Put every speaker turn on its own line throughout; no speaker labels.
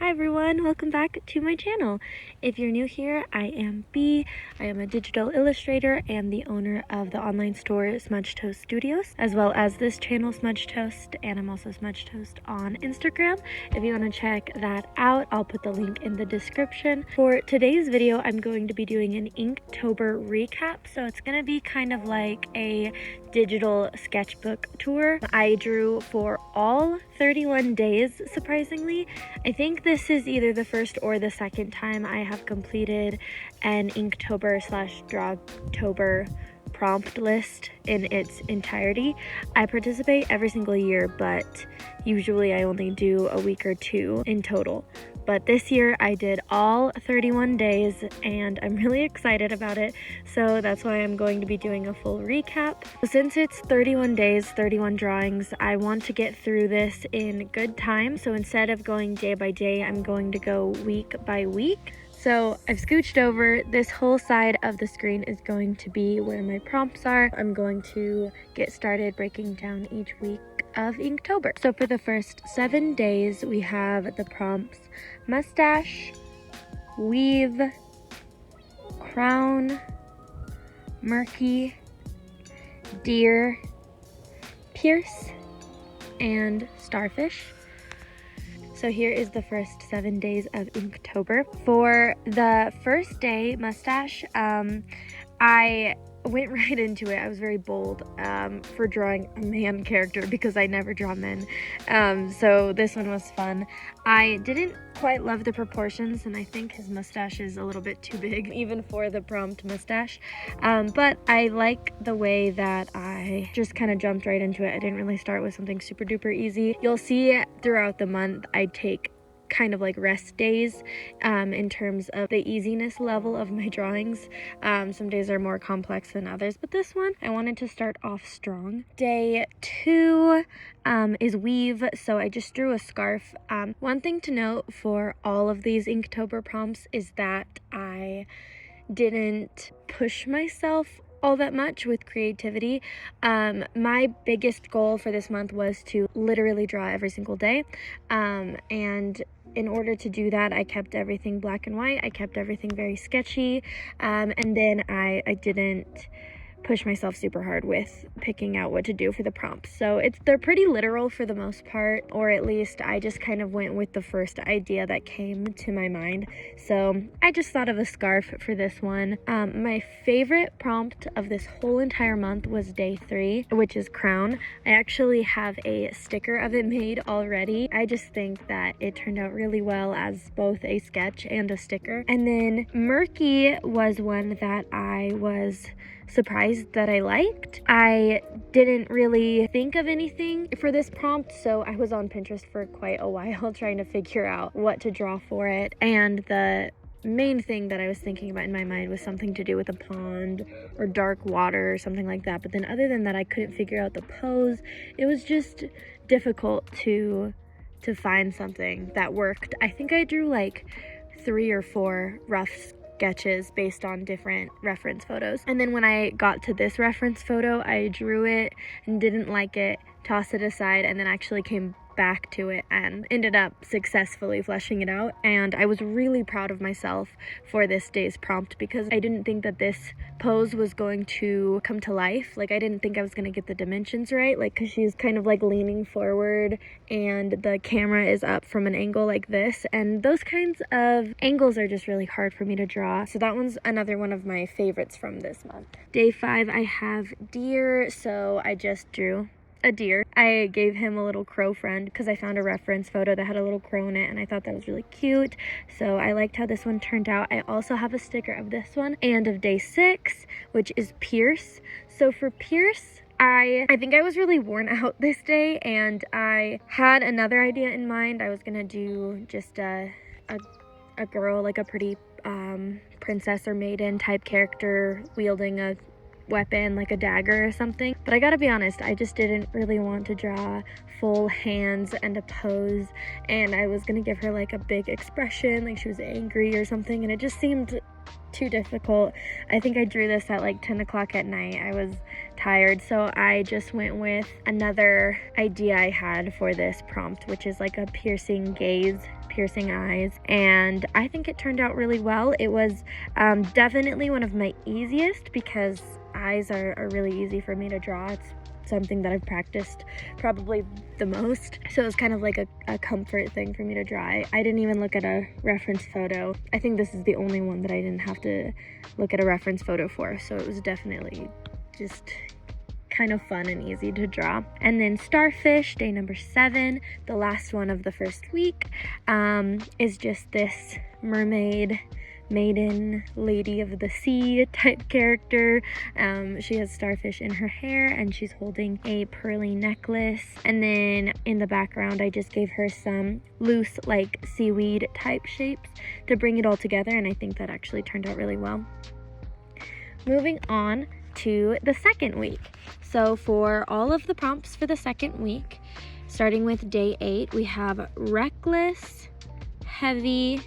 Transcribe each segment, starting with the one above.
Hi everyone, welcome back to my channel. If you're new here, I am B. I am a digital illustrator and the owner of the online store Smudge Toast Studios, as well as this channel Smudge Toast, and I'm also Smudge Toast on Instagram. If you want to check that out, I'll put the link in the description. For today's video, I'm going to be doing an Inktober recap, so it's going to be kind of like a digital sketchbook tour. I drew for all 31 days, surprisingly. I think this is either the first or the second time I have completed an Inktober/Drawtober prompt list in its entirety. I participate every single year, but usually I only do a week or two in total. But this year I did all 31 days and I'm really excited about it. So that's why I'm going to be doing a full recap. Since it's 31 days, 31 drawings, I want to get through this in good time. So instead of going day by day, I'm going to go week by week. So I've scooched over. This whole side of the screen is going to be where my prompts are. I'm going to get started breaking down each week of Inktober. So for the first 7 days, we have the prompts mustache, weave, crown, murky, deer, pierce, and starfish. So here is the first 7 days of Inktober. For the first day, mustache, I went right into it. I was very bold for drawing a man character because I never draw men. So this one was fun. I didn't quite love the proportions, and I think his mustache is a little bit too big even for the prompt mustache. But I like the way that I just kind of jumped right into it. I didn't really start with something super duper easy. You'll see throughout the month I take kind of like rest days in terms of the easiness level of my drawings. Some days are more complex than others, but this one I wanted to start off strong. Day 2 is weave, so I just drew a scarf. One thing to note for all of these Inktober prompts is that I didn't push myself all that much with creativity. My biggest goal for this month was to literally draw every single day, and in order to do that, I kept everything black and white. I kept everything very sketchy, and then I didn't push myself super hard with picking out what to do for the prompts. So they're pretty literal for the most part, or at least I just kind of went with the first idea that came to my mind. So I just thought of a scarf for this one. My favorite prompt of this whole entire month was day 3, which is crown. I actually have a sticker of it made already. I just think that it turned out really well as both a sketch and a sticker. And then murky was one that I was surprised that I liked. I didn't really think of anything for this prompt, so I was on Pinterest for quite a while trying to figure out what to draw for it, and the main thing that I was thinking about in my mind was something to do with a pond or dark water or something like that. But then other than that, I couldn't figure out the pose. It was just difficult to find something that worked. I think I drew like 3 or 4 rough sketches based on different reference photos, and then when I got to this reference photo, I drew it and didn't like it, tossed it aside, and then actually came back to it and ended up successfully fleshing it out. And I was really proud of myself for this day's prompt because I didn't think that this pose was going to come to life. Like, I didn't think I was going to get the dimensions right, like, because she's kind of like leaning forward and the camera is up from an angle like this, and those kinds of angles are just really hard for me to draw. So that one's another one of my favorites from this month. Day 5, I have deer, so I just drew a deer. I gave him a little crow friend because I found a reference photo that had a little crow in it and I thought that was really cute, so I liked how this one turned out. I also have a sticker of this one and of day 6, which is pierce. So for pierce, I think I was really worn out this day and I had another idea in mind. I was gonna do just a girl, like a pretty princess or maiden type character wielding a weapon like a dagger or something, but I gotta be honest, I just didn't really want to draw full hands and a pose, and I was gonna give her like a big expression like she was angry or something, and it just seemed too difficult. I think I drew this at like 10 o'clock at night. I was tired, so I just went with another idea I had for this prompt, which is like a piercing gaze, piercing eyes, and I think it turned out really well. It was definitely one of my easiest because eyes are really easy for me to draw. It's something that I've practiced probably the most, so it was kind of like a comfort thing for me to draw. I didn't even look at a reference photo. I think this is the only one that I didn't have to look at a reference photo for, so it was definitely just kind of fun and easy to draw. And then starfish, day number 7, the last one of the first week, is just this mermaid, maiden, lady of the sea type character. She has starfish in her hair and she's holding a pearly necklace, and then in the background I just gave her some loose like seaweed type shapes to bring it all together, and I think that actually turned out really well. Moving on to the second week. So for all of the prompts for the second week, starting with day 8, we have reckless, heavy,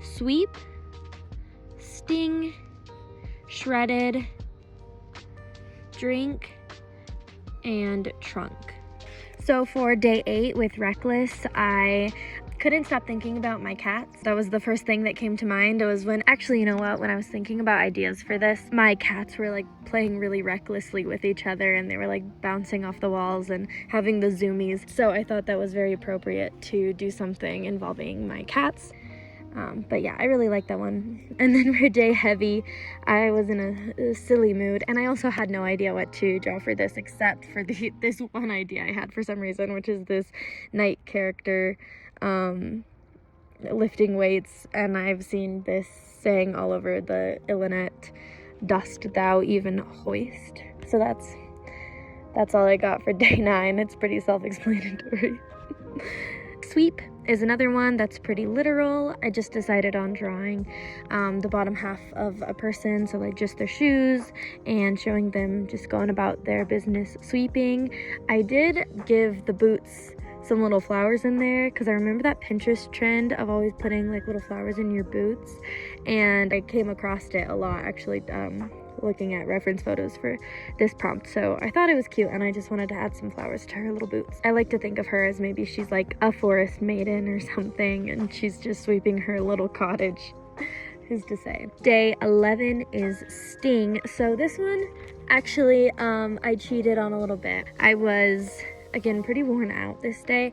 sweep, sting, shredded, drink, and trunk. So for day 8 with reckless, I couldn't stop thinking about my cats. That was the first thing that came to mind. It was when, actually, you know what, when I was thinking about ideas for this, my cats were like playing really recklessly with each other, and they were like bouncing off the walls and having the zoomies. So I thought that was very appropriate to do something involving my cats. But yeah, I really like that one. And then for day heavy, I was in a silly mood, and I also had no idea what to draw for this except for this one idea I had for some reason, which is this knight character lifting weights, and I've seen this saying all over the internet, "Dost thou even hoist?" So that's all I got for day 9. It's pretty self-explanatory. Sweep is another one that's pretty literal. I just decided on drawing the bottom half of a person, so like just their shoes, and showing them just going about their business sweeping. I did give the boots some little flowers in there because I remember that Pinterest trend of always putting like little flowers in your boots, and I came across it a lot actually looking at reference photos for this prompt, so I thought it was cute and I just wanted to add some flowers to her little boots. I like to think of her as maybe she's like a forest maiden or something, and she's just sweeping her little cottage. Who's to say? Day 11 is sting. So this one actually I cheated on a little bit. I was again pretty worn out this day,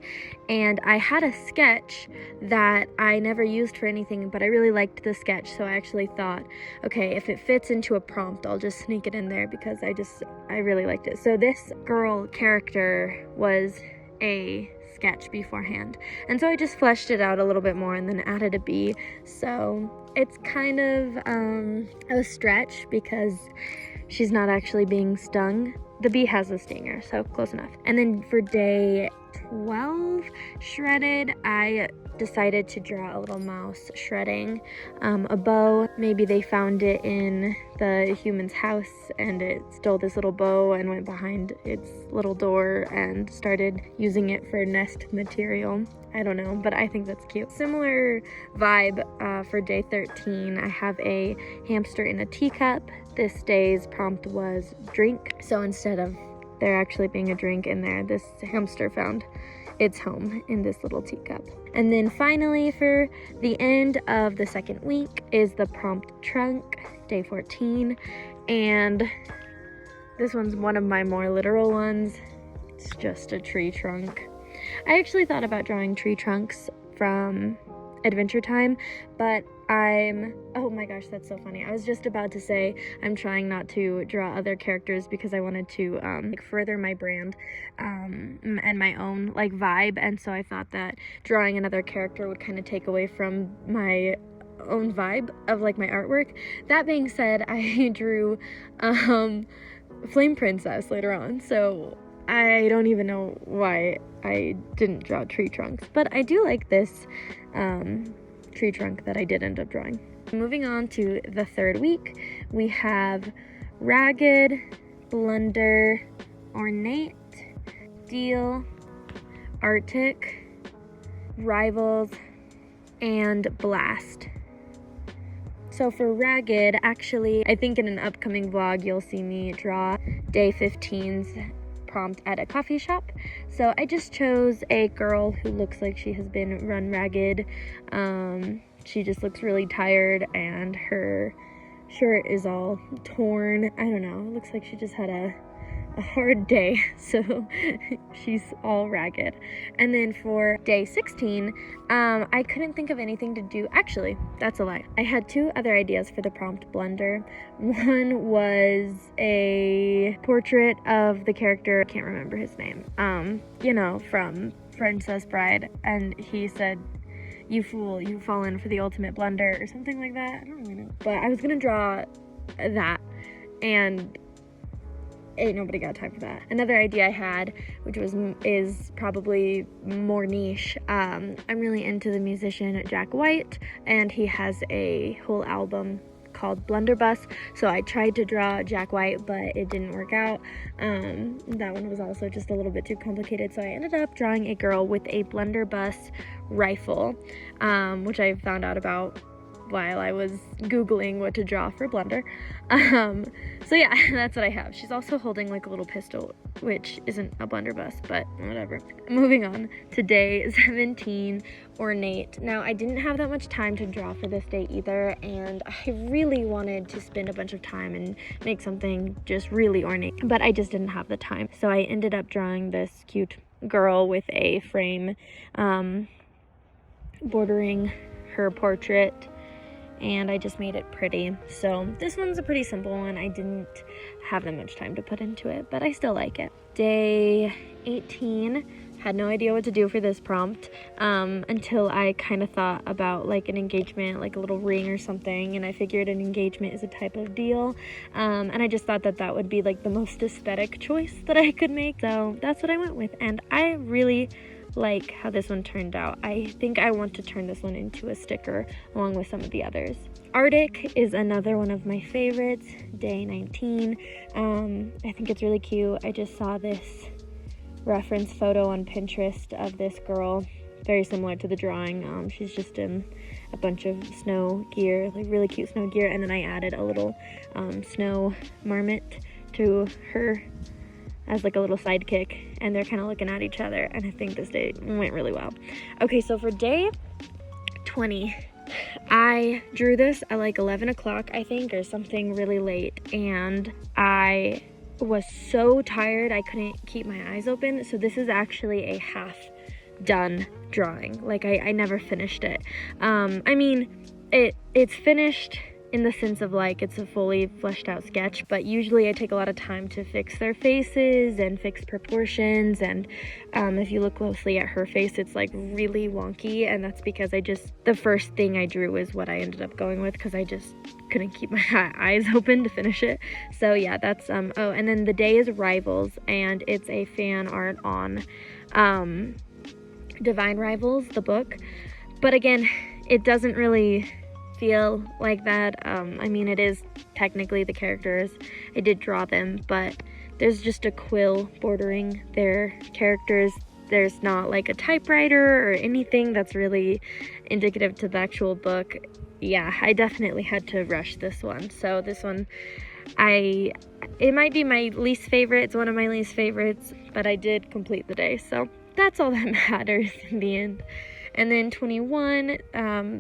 and I had a sketch that I never used for anything, but I really liked the sketch, so I actually thought, okay, if it fits into a prompt, I'll just sneak it in there because I really liked it. So this girl character was a sketch beforehand, and so I just fleshed it out a little bit more and then added a bee. So it's kind of a stretch because she's not actually being stung. The bee has a stinger, so close enough. And then for day 12, shredded, I decided to draw a little mouse shredding a bow. Maybe they found it in the human's house and it stole this little bow and went behind its little door and started using it for nest material. I don't know, but I think that's cute. Similar vibe for day 13. I have a hamster in a teacup. This day's prompt was drink. So instead of there actually being a drink in there, this hamster found its home in this little teacup. And then finally, for the end of the second week is the prompt trunk, day 14. And this one's one of my more literal ones. It's just a tree trunk. I actually thought about drawing tree trunks from Adventure Time, but oh my gosh, that's so funny. I was just about to say I'm trying not to draw other characters because I wanted to further my brand and my own like vibe, and so I thought that drawing another character would kind of take away from my own vibe of like my artwork. That being said, I drew Flame Princess later on, so I don't even know why I didn't draw tree trunks, but I do like this tree trunk that I did end up drawing. Moving on to the third week, we have ragged, blunder, ornate, deal, arctic, rivals, and blast. So for ragged, actually, I think in an upcoming vlog, you'll see me draw day 15's prompt at a coffee shop. So I just chose a girl who looks like she has been run ragged. She just looks really tired and her shirt is all torn. I don't know, it looks like she just had a hard day, so she's all ragged. And then for day 16, I couldn't think of anything to do. Actually, that's a lie. I had two other ideas for the prompt blender. One was a portrait of the character, I can't remember his name, you know, from Princess Bride, and he said, "You fool, you've fallen for the ultimate blunder," or something like that. I don't really know. But I was gonna draw that, and ain't nobody got time for that. Another idea I had, which is probably more niche, I'm really into the musician Jack White, and he has a whole album called Blunderbuss, so I tried to draw Jack White, but it didn't work out. That one was also just a little bit too complicated, so I ended up drawing a girl with a blunderbuss rifle, which I found out about while I was googling what to draw for Blender. So yeah, that's what I have. She's also holding like a little pistol, which isn't a blunderbuss, but whatever. Moving on to day 17, ornate. Now, I didn't have that much time to draw for this day either, and I really wanted to spend a bunch of time and make something just really ornate, but I just didn't have the time. So I ended up drawing this cute girl with a frame bordering her portrait, and I just made it pretty. So this one's a pretty simple one. I didn't have that much time to put into it, but I still like it. Day 18, had no idea what to do for this prompt until I kind of thought about like an engagement, like a little ring or something, and I figured an engagement is a type of deal, and I just thought that that would be like the most aesthetic choice that I could make, so that's what I went with, and I really like how this one turned out. I think I want to turn this one into a sticker along with some of the others. Arctic is another one of my favorites, day 19. I think it's really cute. I just saw this reference photo on Pinterest of this girl, very similar to the drawing. She's just in a bunch of snow gear, like really cute snow gear, and then I added a little snow marmot to her as like a little sidekick, and they're kind of looking at each other, and I think this day went really well. Okay, so for day 20, I drew this at like 11 o'clock, I think, or something really late, and I was so tired I couldn't keep my eyes open, so this is actually a half done drawing. Like I never finished it. I mean, it's finished in the sense of like it's a fully fleshed out sketch, but usually I take a lot of time to fix their faces and fix proportions, and if you look closely at her face, it's like really wonky, and that's because the first thing I drew is what I ended up going with because I just couldn't keep my eyes open to finish it. So yeah, that's oh, and then the day is Rivals, and it's a fan art on Divine Rivals, the book, but again, it doesn't really feel like that. I mean, it is technically the characters. I did draw them, but there's just a quill bordering their characters. There's not like a typewriter or anything that's really indicative to the actual book. Yeah, I definitely had to rush this one. So this one, it might be my least favorite. It's one of my least favorites, but I did complete the day, so that's all that matters in the end. And then 21,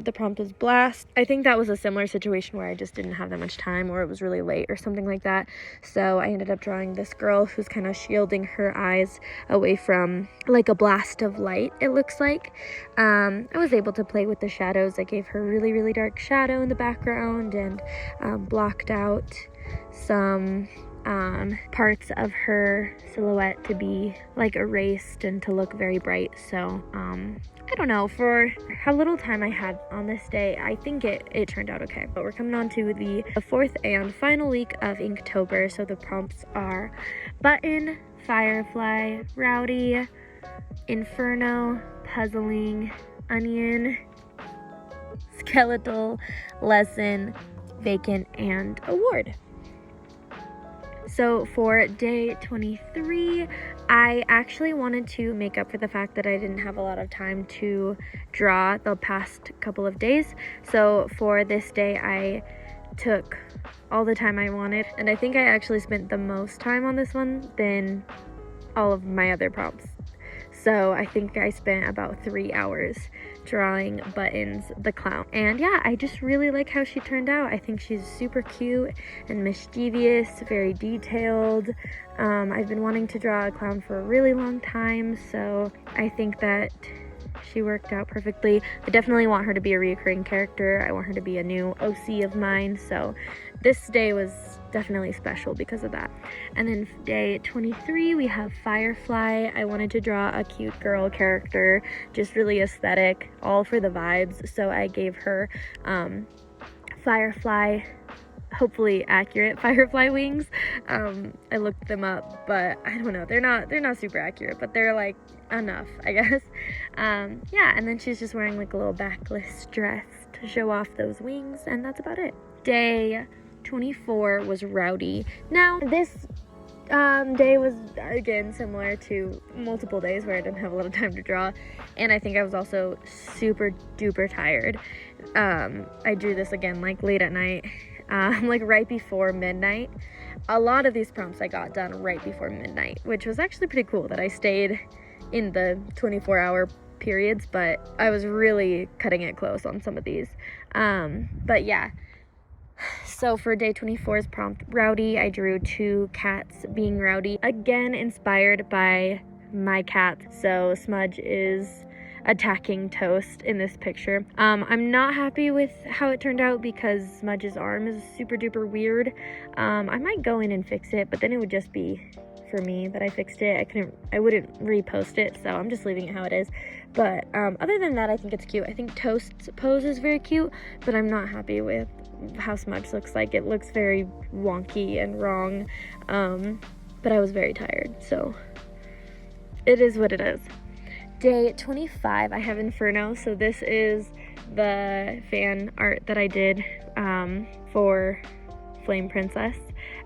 the prompt was Blast. I think that was a similar situation where I just didn't have that much time, or it was really late or something like that. So I ended up drawing this girl who's kind of shielding her eyes away from like a blast of light, it looks like. I was able to play with the shadows. I gave her really, really dark shadow in the background and blocked out some parts of her silhouette to be like erased and to look very bright. So I don't know, for how little time I had on this day, I think it turned out okay. But we're coming on to the fourth and final week of Inktober, so the prompts are Button, Firefly, Rowdy, Inferno, Puzzling, Onion, Skeletal, Lesson, Vacant, and Award. So for day 23, I actually wanted to make up for the fact that I didn't have a lot of time to draw the past couple of days. So for this day, I took all the time I wanted, and I think I actually spent the most time on this one than all of my other prompts. So I think I spent about 3 hours drawing Buttons the clown. And yeah, I just really like how she turned out. I think she's super cute and mischievous, very detailed. I've been wanting to draw a clown for a really long time, so I think that she worked out perfectly. I definitely want her to be a reoccurring character. I want her to be a new OC of mine, so this day was definitely special because of that. And then day 23, we have Firefly. I wanted to draw a cute girl character, just really aesthetic, all for the vibes, so I gave her Firefly, hopefully accurate Firefly wings. I looked them up, but I don't know, they're not super accurate, but they're like enough, I guess. Yeah, and then she's just wearing like a little backless dress to show off those wings, and that's about it. Day 24 was Rowdy. Now this day was again similar to multiple days where I didn't have a lot of time to draw, and I think I was also super duper tired. I drew this again like late at night, like right before midnight. A lot of these prompts I got done right before midnight, which was actually pretty cool that I stayed in the 24-hour periods, but I was really cutting it close on some of these. But yeah, so for day 24's prompt, Rowdy, I drew 2 cats being rowdy, again inspired by my cat. So Smudge is attacking Toast in this picture. I'm not happy with how it turned out because Smudge's arm is super duper weird. I might go in and fix it, but then it would just be for me that I fixed it. I wouldn't repost it, so I'm just leaving it how it is. But other than that, I think it's cute. I think Toast's pose is very cute, but I'm not happy with how Smudge looks like. It looks very wonky and wrong, but I was very tired, so it is what it is. Day 25, I have Inferno. So this is the fan art that I did for Flame Princess.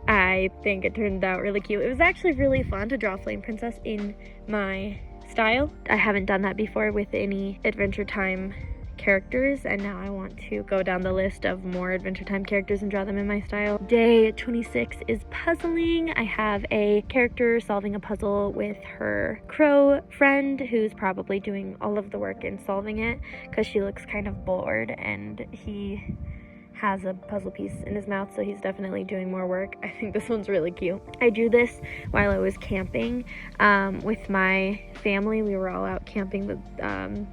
I think it turned out really cute. It was actually really fun to draw Flame Princess in my style. I haven't done that before with any Adventure Time characters, and now I want to go down the list of more Adventure Time characters and draw them in my style. Day 26 is puzzling. I have a character solving a puzzle with her crow friend who's probably doing all of the work in solving it because she looks kind of bored, and he has a puzzle piece in his mouth, so he's definitely doing more work. I think this one's really cute. I drew this while I was camping with my family. We were all out camping the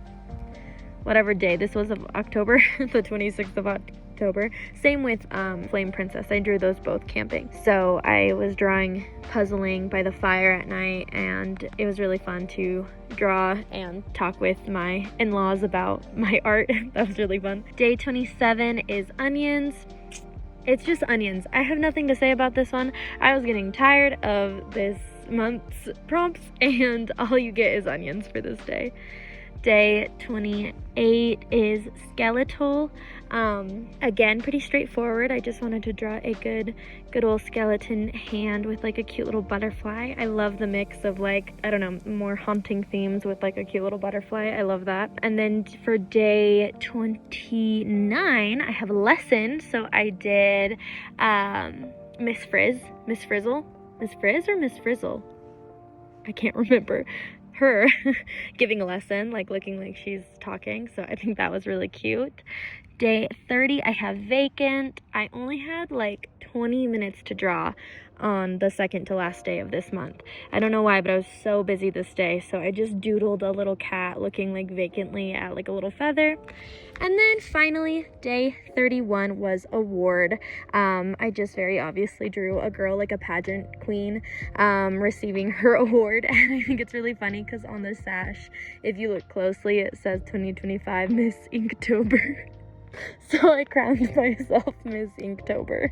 whatever day this was of October, the 26th of October. Same with Flame Princess. I drew those both camping. So I was drawing puzzling by the fire at night, and it was really fun to draw and talk with my in-laws about my art. That was really fun. Day 27 is onions. It's just onions. I have nothing to say about this one. I was getting tired of this month's prompts, and all you get is onions for this day. Day 28 is skeletal. Again, pretty straightforward. I just wanted to draw a good old skeleton hand with like a cute little butterfly. I love the mix of like, I don't know, more haunting themes with like a cute little butterfly. I love that. And then for day 29, I have a lesson. So I did Miss Frizzle? Miss Frizz or Miss Frizzle? I can't remember. Her giving a lesson, like looking like she's talking, so I think that was really cute. Day 30, I have vacant. I only had like 20 minutes to draw on the second to last day of this month. I don't know why, but I was so busy this day, so I just doodled a little cat looking like vacantly at like a little feather. And then finally, day 31 was award. I just very obviously drew a girl like a pageant queen receiving her award, and I think it's really funny because on the sash, if you look closely, it says 2025 Miss Inktober. So I crowned myself Miss Inktober.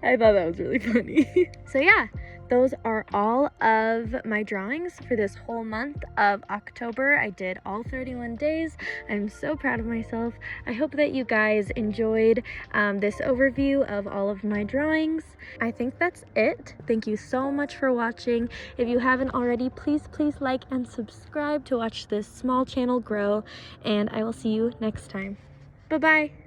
I thought that was really funny. So yeah, those are all of of my drawings for this whole month of October. I did all 31 days. I'm so proud of myself. I hope that you guys enjoyed this overview of all of my drawings. I think that's it. Thank you so much for watching. If you haven't already, please like and subscribe to watch this small channel grow, and I will see you next time. Bye-bye.